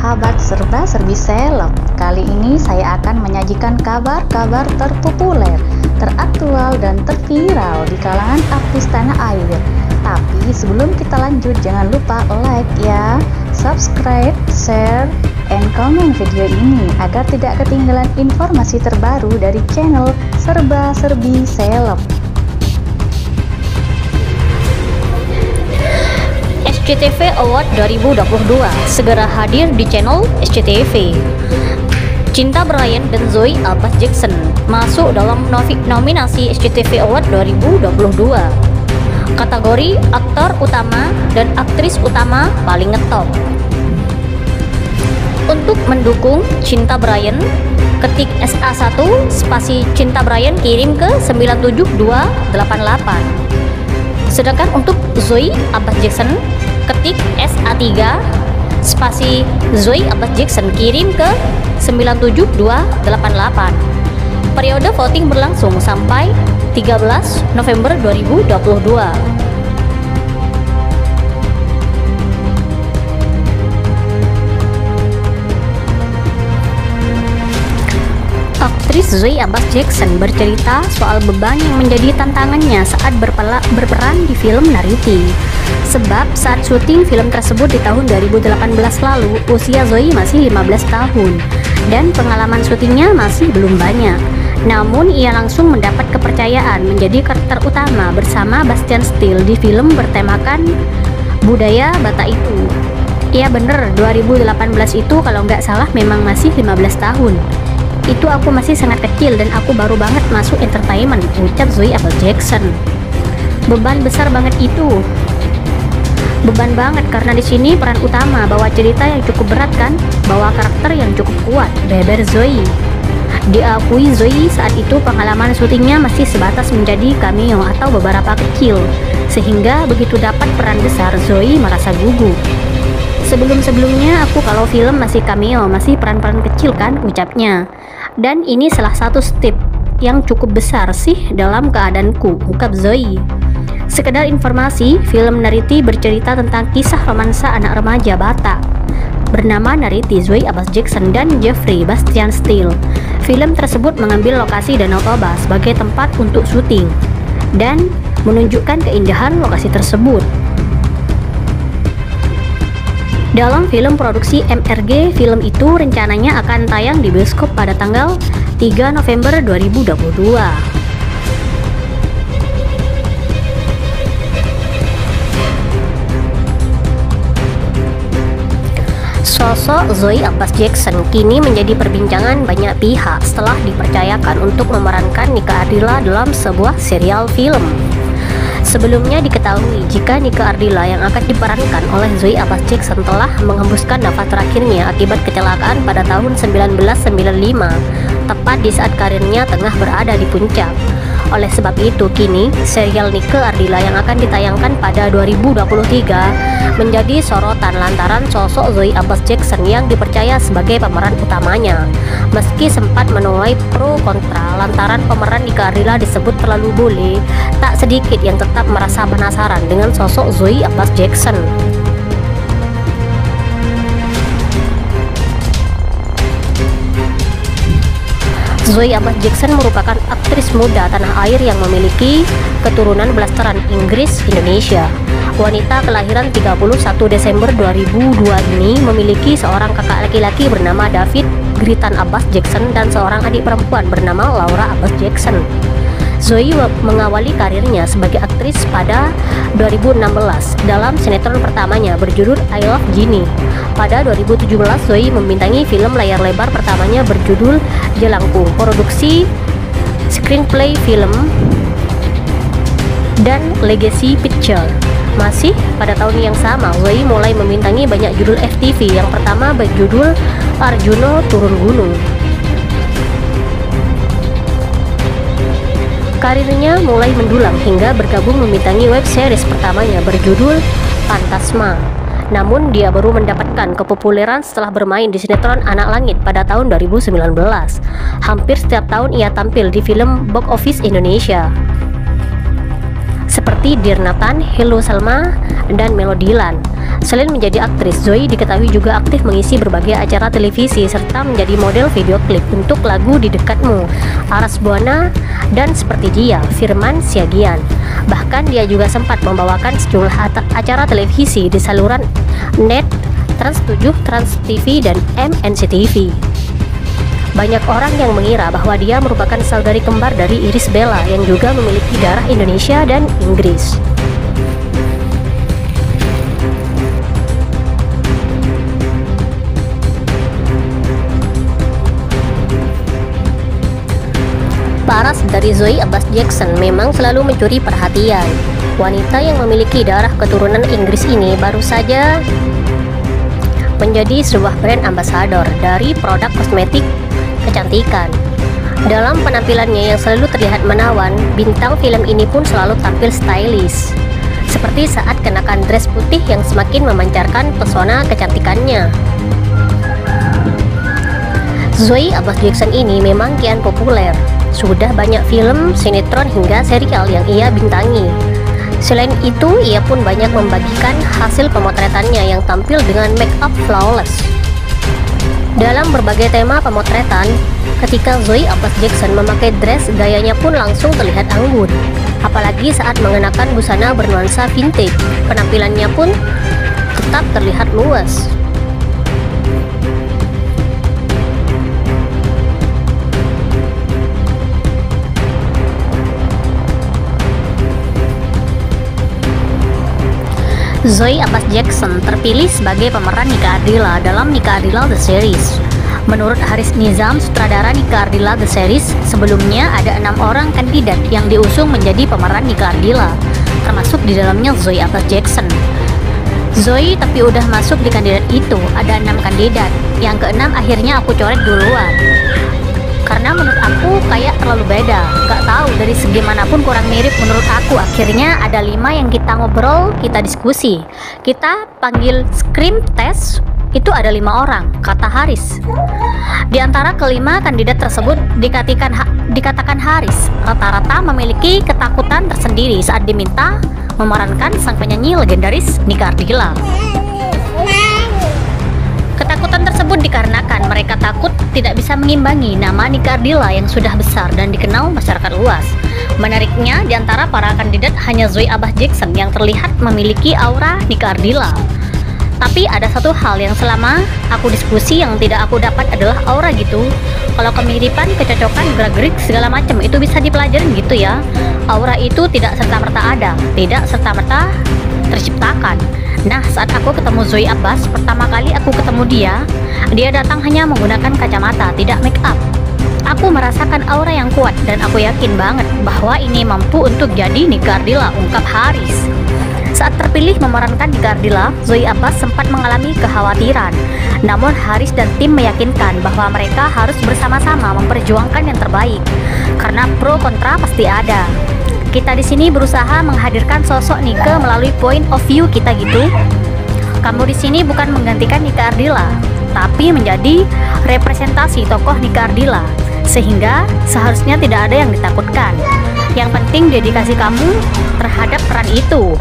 sahabat serba-serbi seleb. Kali ini saya akan menyajikan kabar-kabar terpopuler, teraktual, dan terviral di kalangan artis tanah air. Tapi sebelum kita lanjut, jangan lupa like ya, subscribe, share, and comment video ini agar tidak ketinggalan informasi terbaru dari channel serba-serbi seleb. SCTV Award 2022 segera hadir di channel SCTV. Cinta Bryan dan Zoe Abbas Jackson masuk dalam nominasi SCTV Award 2022. Kategori aktor utama dan aktris utama paling ngetop. Untuk mendukung Cinta Bryan, ketik SA1 spasi Cinta Bryan kirim ke 97288. Sedangkan untuk Zoe Abbas Jackson, ketik SA3 spasi Zoe Abbas Jackson kirim ke 97288. Periode voting berlangsung sampai 13 November 2022. Aktris Zoe Abbas Jackson bercerita soal beban yang menjadi tantangannya saat berperan di film Nariti. Sebab saat syuting film tersebut di tahun 2018 lalu, usia Zoe masih 15 tahun dan pengalaman syutingnya masih belum banyak. Namun ia langsung mendapat kepercayaan menjadi karakter utama bersama Bastian Steele di film bertemakan budaya Batak itu. Iya bener, 2018 itu kalau nggak salah memang masih 15 tahun. Itu aku masih sangat kecil dan aku baru banget masuk entertainment, ucap Zoe Abbas Jackson. Beban besar banget itu. Beban banget karena di sini peran utama bawa cerita yang cukup berat kan, bawa karakter yang cukup kuat, beber Zoe. Diakui Zoe saat itu pengalaman syutingnya masih sebatas menjadi cameo atau beberapa kecil, sehingga begitu dapat peran besar Zoe merasa gugup. Sebelum-sebelumnya aku kalau film masih cameo, masih peran-peran kecil kan, ucapnya. Dan ini salah satu step yang cukup besar sih dalam keadaanku, ungkap Zoe. Sekedar informasi, film Nariti bercerita tentang kisah romansa anak remaja Batak bernama Nariti, Zoe Abbas Jackson dan Jeffrey Bastian Steele. Film tersebut mengambil lokasi Danau Toba sebagai tempat untuk syuting dan menunjukkan keindahan lokasi tersebut. Dalam film produksi MRG, film itu rencananya akan tayang di bioskop pada tanggal 3 November 2022. Sosok Zoe Abbas Jackson kini menjadi perbincangan banyak pihak setelah dipercayakan untuk memerankan Nika Ardila dalam sebuah serial film. Sebelumnya diketahui jika Nika Ardila yang akan diperankan oleh Zoe Abbas Jackson telah menghembuskan nafas terakhirnya akibat kecelakaan pada tahun 1995, tepat di saat karirnya tengah berada di puncak. Oleh sebab itu, kini serial Nika Ardila yang akan ditayangkan pada 2023 menjadi sorotan lantaran sosok Zoe Abbas Jackson yang dipercaya sebagai pemeran utamanya. Meski sempat menuai pro kontra lantaran pemeran Nika Ardila disebut terlalu bule, tak sedikit yang tetap merasa penasaran dengan sosok Zoe Abbas Jackson. Zoe Abbas Jackson merupakan aktris muda tanah air yang memiliki keturunan blasteran Inggris Indonesia. Wanita kelahiran 31 Desember 2002 ini memiliki seorang kakak laki-laki bernama David Gritan Abbas Jackson dan seorang adik perempuan bernama Laura Abbas Jackson. Zoe mengawali karirnya sebagai aktris pada 2016 dalam sinetron pertamanya berjudul I Love Ginny. Pada 2017 Zoe membintangi film layar lebar pertamanya berjudul Jelangkung, produksi screenplay film dan Legacy Picture. Masih pada tahun yang sama, Zoe mulai membintangi banyak judul FTV. Yang pertama berjudul Arjuno Turun Gunung. Karirnya mulai mendulang hingga bergabung membintangi web series pertamanya berjudul Fantasma. Namun dia baru mendapatkan kepopuleran setelah bermain di sinetron Anak Langit pada tahun 2019. Hampir setiap tahun ia tampil di film box office Indonesia seperti Dear Nathan, Hello Salma, dan Melodilan. Selain menjadi aktris, Zoe diketahui juga aktif mengisi berbagai acara televisi serta menjadi model video klip untuk lagu Di Dekatmu, Aras Buana, dan Seperti Dia, Firman Siagian. Bahkan dia juga sempat membawakan sejumlah acara televisi di saluran NET, Trans 7, Trans TV, dan MNCTV. Banyak orang yang mengira bahwa dia merupakan saudari kembar dari Irish Bella yang juga memiliki darah Indonesia dan Inggris. Paras dari Zoe Abbas Jackson memang selalu mencuri perhatian. Wanita yang memiliki darah keturunan Inggris ini baru saja menjadi sebuah brand ambassador dari produk kosmetik kecantikan. Dalam penampilannya yang selalu terlihat menawan, bintang film ini pun selalu tampil stylish, seperti saat kenakan dress putih yang semakin memancarkan pesona kecantikannya. Zoe Abbas Jackson ini memang kian populer. Sudah banyak film, sinetron, hingga serial yang ia bintangi. Selain itu, ia pun banyak membagikan hasil pemotretannya yang tampil dengan make up flawless. Dalam berbagai tema pemotretan, ketika Zoe Abbas Jackson memakai dress, gayanya pun langsung terlihat anggun. Apalagi saat mengenakan busana bernuansa vintage, penampilannya pun tetap terlihat luas. Zoe Abbas Jackson terpilih sebagai pemeran Nika Ardila dalam Nika Ardila The Series. Menurut Haris Nizam, sutradara Nika Ardila The Series, sebelumnya ada 6 orang kandidat yang diusung menjadi pemeran Nika Ardila, termasuk di dalamnya Zoe Abbas Jackson. Zoe tapi udah masuk di kandidat itu, ada 6 kandidat. Yang ke-6 akhirnya aku coret duluan. Karena menurut aku kayak terlalu beda, gak tahu dari segi manapun kurang mirip menurut aku. Akhirnya ada 5 yang kita ngobrol, kita diskusi, kita panggil screen test. Itu ada 5 orang, kata Haris. Di antara kelima kandidat tersebut dikatakan Haris rata-rata memiliki ketakutan tersendiri saat diminta memerankan sang penyanyi legendaris Nika Ardila. Ketakutan tersebut dikarenakan mereka takut tidak bisa mengimbangi nama Nika Ardila yang sudah besar dan dikenal masyarakat luas. Menariknya, di antara para kandidat hanya Zoe Abbas Jackson yang terlihat memiliki aura Nika Ardila. Tapi ada satu hal yang selama aku diskusi yang tidak aku dapat adalah aura gitu. Kalau kemiripan, kecocokan, gerak-gerik segala macam itu bisa dipelajarin gitu ya. Aura itu tidak serta-merta ada, tidak serta-merta terciptakan. Nah, saat aku ketemu Zoe Abbas, pertama kali aku ketemu dia datang hanya menggunakan kacamata, tidak make up. Aku merasakan aura yang kuat dan aku yakin banget bahwa ini mampu untuk jadi Nika Ardila, ungkap Haris. Saat terpilih memerankan Nika Ardila, Zoe Abbas sempat mengalami kekhawatiran. Namun Haris dan tim meyakinkan bahwa mereka harus bersama-sama memperjuangkan yang terbaik. Karena pro kontra pasti ada. Kita di sini berusaha menghadirkan sosok Nika melalui point of view kita gitu. Kamu di sini bukan menggantikan Nika Ardila, tapi menjadi representasi tokoh Nika Ardila, sehingga seharusnya tidak ada yang ditakutkan. Yang penting dedikasi kamu terhadap peran itu.